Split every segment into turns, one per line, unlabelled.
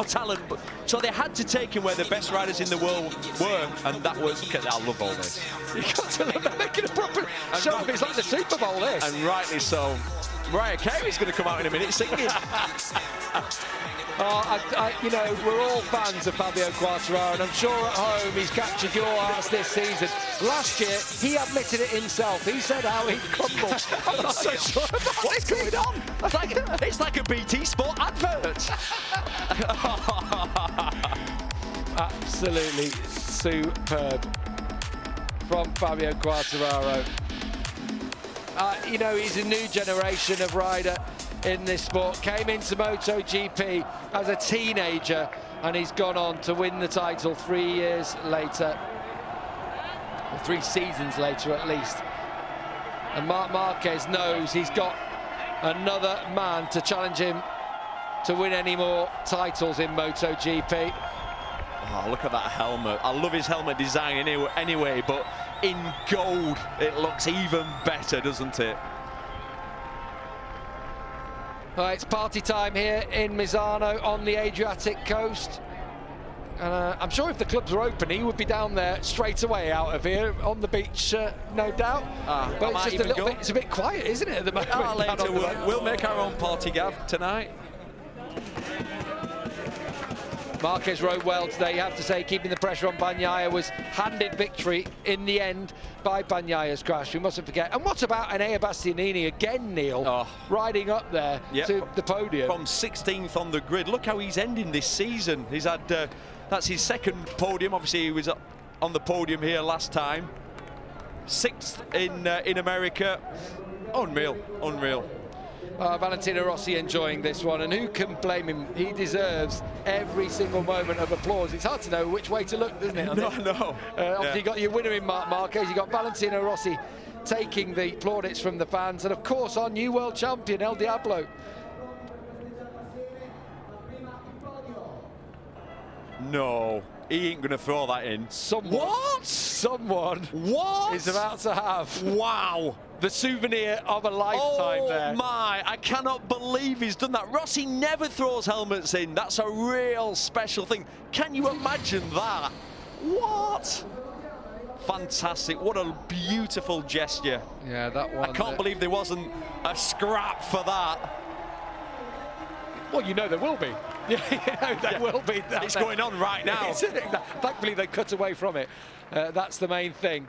talent, but, so they had to take him where the best riders in the world were, and that was. I love all this.
You got to love it, making a proper show. It's like the Super Bowl, this.
And rightly so. Mariah Carey's going to come out in a minute singing.
You know, we're all fans of Fabio Quartararo, and I'm sure at home he's captured your hearts this season. Last year, he admitted it himself. He said how he crumbled. I'm not so sure about
what's going on. It's like a BT Sport advert.
Absolutely superb from Fabio Quartararo. You know, he's a new generation of rider in this sport. Came into Motogp as a teenager, and he's gone on to win the title 3 years later, or 3 seasons later at least. And Marc Marquez knows he's got another man to challenge him to win any more titles in Motogp.
Oh, look at that helmet. I love his helmet design anyway, but in gold it looks even better, doesn't it?
Right, it's party time here in Misano on the Adriatic coast. And I'm sure if the clubs were open, he would be down there straight away out of here on the beach, no doubt. But it's just a little bit, it's a bit quiet, isn't it, at the moment?
Later we'll make our own party, Gav, tonight.
Marquez rode well today, you have to say, keeping the pressure on Bagnaia, was handed victory in the end by Bagnaia's crash. We mustn't forget. And what about Enea Bastianini again, Neil, riding up there to the podium?
From 16th on the grid. Look how he's ending this season. He's had, that's his second podium. Obviously, he was on the podium here last time. 6th in America. Unreal, unreal.
Valentino Rossi enjoying this one, and who can blame him? He deserves every single moment of applause. It's hard to know which way to look, isn't it?
No.
Obviously, you got your winner in Marc Marquez, you got Valentino Rossi taking the plaudits from the fans, and of course our new world champion, El Diablo.
No, he ain't gonna throw that in.
Someone is about to have the souvenir of a lifetime there.
Oh my, I cannot believe he's done that. Rossi never throws helmets in. That's a real special thing. Can you imagine that? What? Fantastic, what a beautiful gesture.
Yeah, that one.
I can't believe there wasn't a scrap for that.
Well, you know there will be. There will be.
It's going on right now.
Thankfully, they cut away from it. That's the main thing.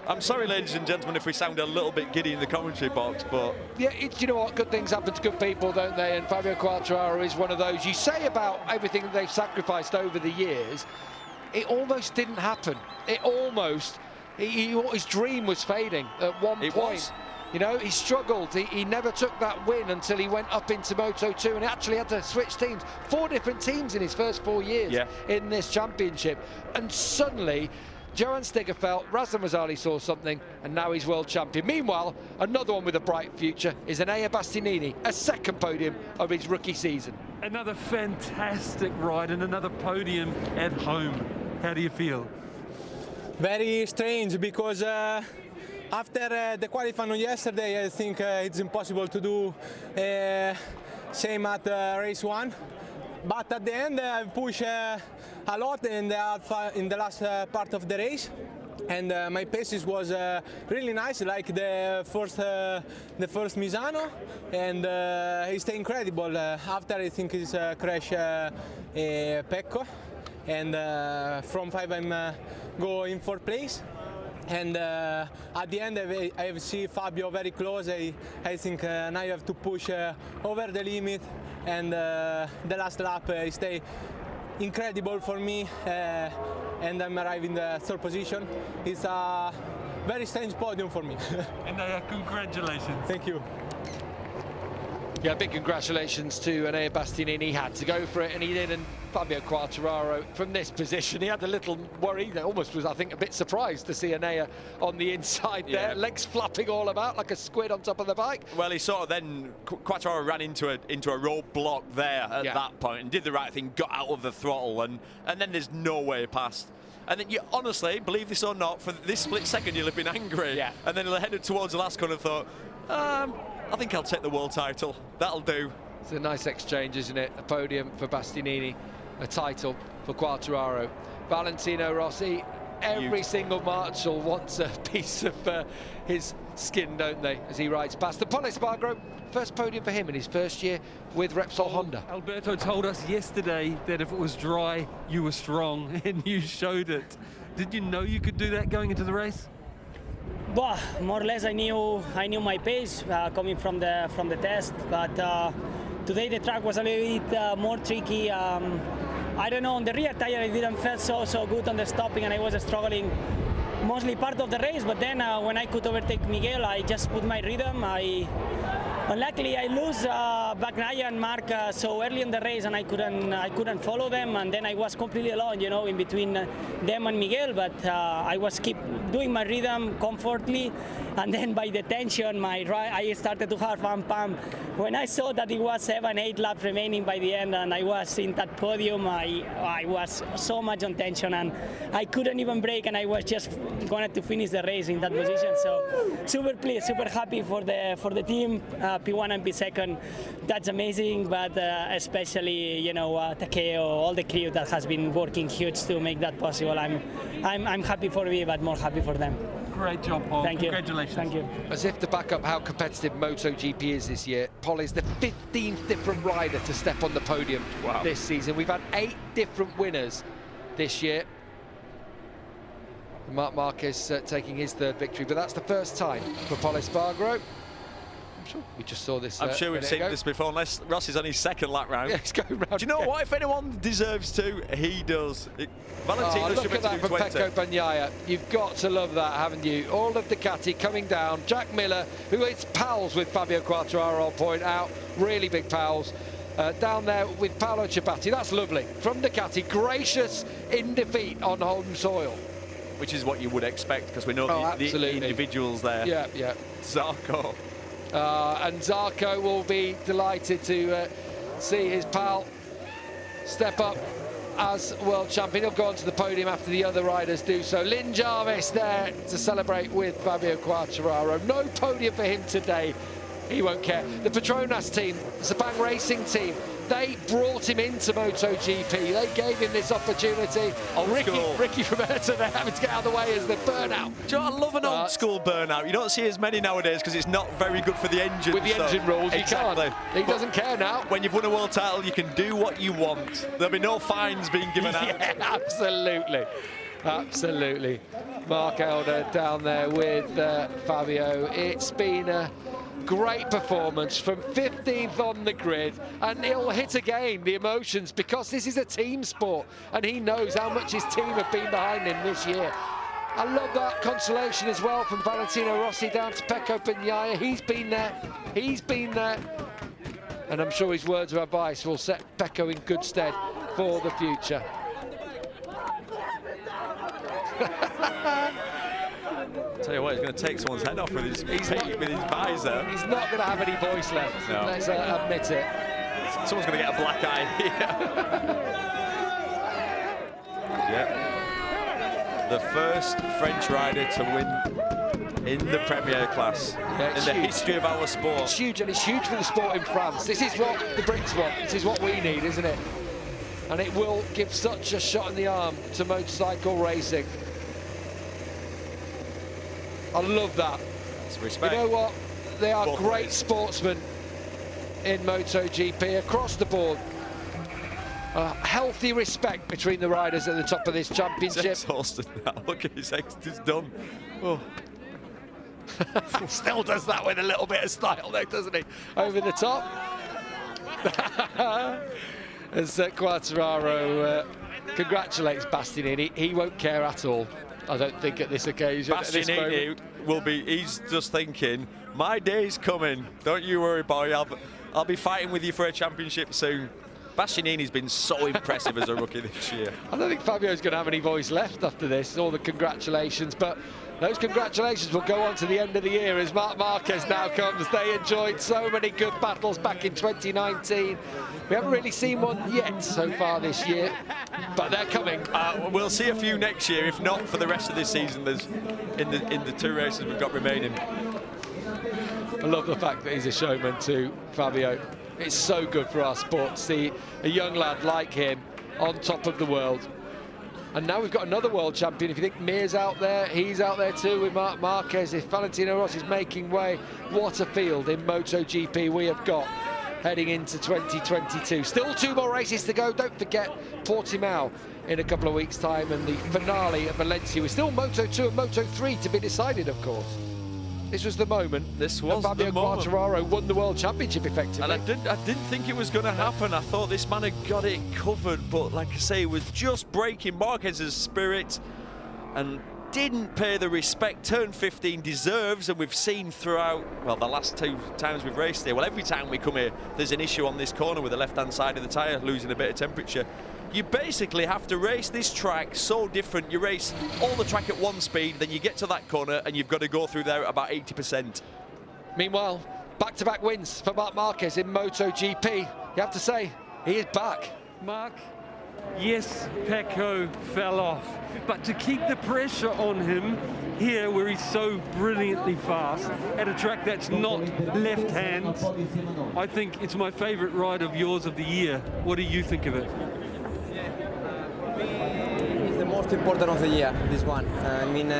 I'm sorry, ladies and gentlemen, if we sound a little bit giddy in the commentary box, but...
Yeah, you know what? Good things happen to good people, don't they? And Fabio Quartararo is one of those. You say about everything that they've sacrificed over the years, it almost didn't happen. It almost... his dream was fading at one point. Was. You know, he struggled. He never took that win until he went up into Moto2 and he actually had to switch teams. 4 different teams in his first 4 years in this championship. And suddenly, Johan Stigger felt, Razdan Razali saw something, and now he's world champion. Meanwhile, another one with a bright future is Enea Bastianini, a second podium of his rookie season.
Another fantastic ride and another podium at home. How do you feel?
Very strange, because after the qualifying yesterday, I think it's impossible to do same at race 1. But at the end, I push a lot in the last part of the race, and my paces was really nice, like the first Misano, and it's incredible. After I think it's crash Pecco, and from 5 I'm go in 4th place. And at the end, I see Fabio very close. I think now I have to push over the limit, and the last lap stay incredible for me, and I'm arriving the 3rd position. It's a very strange podium for me.
And congratulations.
Thank you.
Yeah, big congratulations to Enea Bastianini. He had to go for it, and he did. And Fabio Quartararo, from this position, he had a little worry. He almost was, I think, a bit surprised to see Enea on the inside there, legs flapping all about like a squid on top of the bike.
Well, he sort of then, Quartararo ran into a roadblock there at that point and did the right thing, got out of the throttle, and then there's no way past. And then you honestly, believe this or not, for this split second you'll have been angry. Yeah. And then headed towards the last corner and thought, I think I'll take the world title. That'll do.
It's a nice exchange, isn't it? A podium for Bastianini, a title for Quartararo. Valentino Rossi, every single marshal wants a piece of his skin, don't they, as he rides past. The Paul Espargaro, first podium for him in his first year with Repsol Honda.
Alberto told us yesterday that if it was dry, you were strong, and you showed it. Did you know you could do that going into the race?
Well, more or less I knew my pace coming from the test, but today the track was a little bit more tricky. I don't know, on the rear tire I didn't feel so good on the stopping, and I was struggling mostly part of the race, but then when I could overtake Miguel, I just put my rhythm. Luckily I lose Bagnaia and Marc so early in the race, and I couldn't follow them, and then I was completely alone, you know, in between them and Miguel, but I was keep doing my rhythm comfortably, and then by the tension I started to have pump. When I saw that it was 7-8 laps remaining by the end and I was in that podium, I was so much on tension and I couldn't even brake, and I was just going to finish the race in that position. So super pleased, super happy for the team. P1 and P2, that's amazing, but especially, you know, Takeo, all the crew that has been working huge to make that possible. I'm happy for me, but more happy for them.
Great job, Paul.
Thank you.
Congratulations.
Thank you.
As if to back up how competitive Motogp is this year, Paul is the 15th different rider to step on the podium this season. We've had 8 different winners this year. Marc Marquez taking his 3rd victory, but that's the first time for Paul Espargaro. I'm sure we just saw this.
I'm sure we've seen this before, unless Ross is on his 2nd lap round.
Yeah, he's going round.
Do you know what? If anyone deserves to, he does. Valentino should
look
be
at that from Pecco Bagnaia. You've got to love that, haven't you? All of Ducati coming down. Jack Miller, who is pals with Fabio Quartararo, I'll point out, really big pals. Down there with Paolo Ciabatti. That's lovely. From Ducati, gracious in defeat on home soil.
Which is what you would expect, because we know the individuals there.
Yeah, yeah.
Zarco.
And Zarco will be delighted to see his pal step up as world champion. He'll go onto the podium after the other riders do so. Lynn Jarvis there to celebrate with Fabio Quartararo. No podium for him today. He won't care. The Petronas team, the Sepang Racing team, they brought him into MotoGP. They gave him this opportunity. Ricky from Ayrton, they're having to get out of the way as the burnout.
Do you know, I love an old school burnout. You don't see as many nowadays because it's not very good for the engine.
With the engine rules,
exactly.
You can't. He doesn't care now.
When you've won a world title, you can do what you want. There'll be no fines being given out.
Yeah, absolutely. Absolutely. Marc Elder down there with Fabio. It's been a great performance from 15th on the grid, and he'll hit again the emotions because this is a team sport and he knows how much his team have been behind him this year. I love that consolation as well from Valentino Rossi down to Pecco Bagnaia. He's been there, and I'm sure his words of advice will set Pecco in good stead for the future.
Tell you what, he's going to take someone's head off with his visor.
He's not going to have any voice left,
no.
Let's admit it.
Someone's going to get a black eye here. Yeah. The first French rider to win in the Premier class in the history of our sport.
It's huge, and it's huge for the sport in France. This is what the Brits want. This is what we need, isn't it? And it will give such a shot in the arm to motorcycle racing. I love that.
That's respect.
You know what? They are great sportsmen in MotoGP across the board. Healthy respect between the riders at the top of this championship.
He's exhausted now. Look at his ex, it's done. Oh.
Still does that with a little bit of style though, doesn't he? Over the top. As Quartararo congratulates Bastianini. He won't care at all, I don't think, at this occasion.
Bastianini will be, he's just thinking, my day's coming. Don't you worry, boy. I'll be fighting with you for a championship soon. Bastianini's been so impressive as a rookie this year.
I don't think Fabio's going to have any voice left after this, all the congratulations, but those congratulations will go on to the end of the year as Marc Marquez now comes. They enjoyed so many good battles back in 2019. We haven't really seen one yet so far this year, but they're coming.
We'll see a few next year, if not for the rest of this season. There's in the 2 races we've got remaining.
I love the fact that he's a showman too, Fabio. It's so good for our sport to see a young lad like him on top of the world. And now we've got another world champion. If you think Mir's out there, he's out there too with Marc Marquez. If Valentino Rossi is making way, what a field in MotoGP we have got heading into 2022. Still 2 more races to go. Don't forget Portimao in a couple of weeks' time, and the finale at Valencia. We're still Moto2 and Moto3 to be decided, of course. This was the moment.
This was
Fabio
the moment.
Quartararo won the World Championship effectively.
And I didn't think it was going to happen. I thought this man had got it covered, but like I say, it was just breaking Marquez's spirit and didn't pay the respect Turn 15 deserves. And we've seen throughout, well, the last 2 times we've raced here, well, every time we come here, there's an issue on this corner with the left-hand side of the tyre losing a bit of temperature. You basically have to race this track so different. You race all the track at 1 speed, then you get to that corner and you've got to go through there at about 80%.
Meanwhile, back-to-back wins for Marc Marquez in MotoGP. You have to say, he is back.
Mark, yes, Pecco fell off, but to keep the pressure on him here where he's so brilliantly fast at a track that's not left hand, I think it's my favorite ride of yours of the year. What do you think of it?
It's the most important of the year, this one. I mean,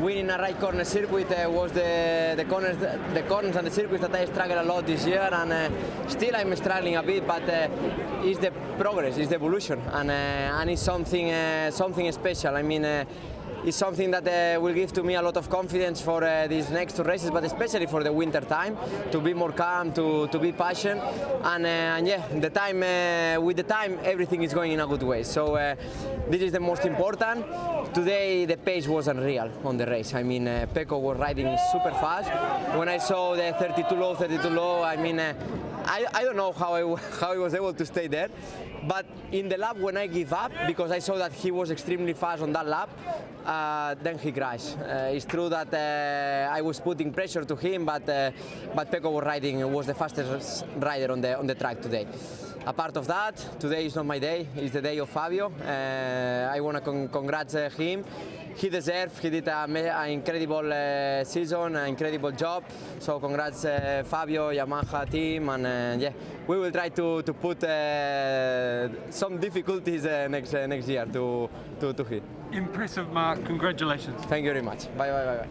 winning a right corner circuit was the corners and the circuits that I struggled a lot this year, and still I'm struggling a bit, but it's the progress, it's the evolution, and it's something special. I mean, it's something that will give to me a lot of confidence for these next 2 races, but especially for the winter time, to be more calm, to be patient, and yeah, with the time everything is going in a good way. So this is the most important. Today the pace was unreal on the race. I mean, Pecco was riding super fast. When I saw the 32 low, I mean, I don't know how I was able to stay there, but in the lap when I give up, because I saw that he was extremely fast on that lap, then he crashed. It's true that I was putting pressure to him, but Pecco was the fastest rider on the track today. Apart of that, today is not my day, it's the day of Fabio. I want to congratulate him. He deserved, he did an incredible season, an incredible job. So congrats Fabio, Yamaha team, and yeah, we will try to put some difficulties next year to hit.
Impressive, Mark. Congratulations.
Thank you very much. Bye.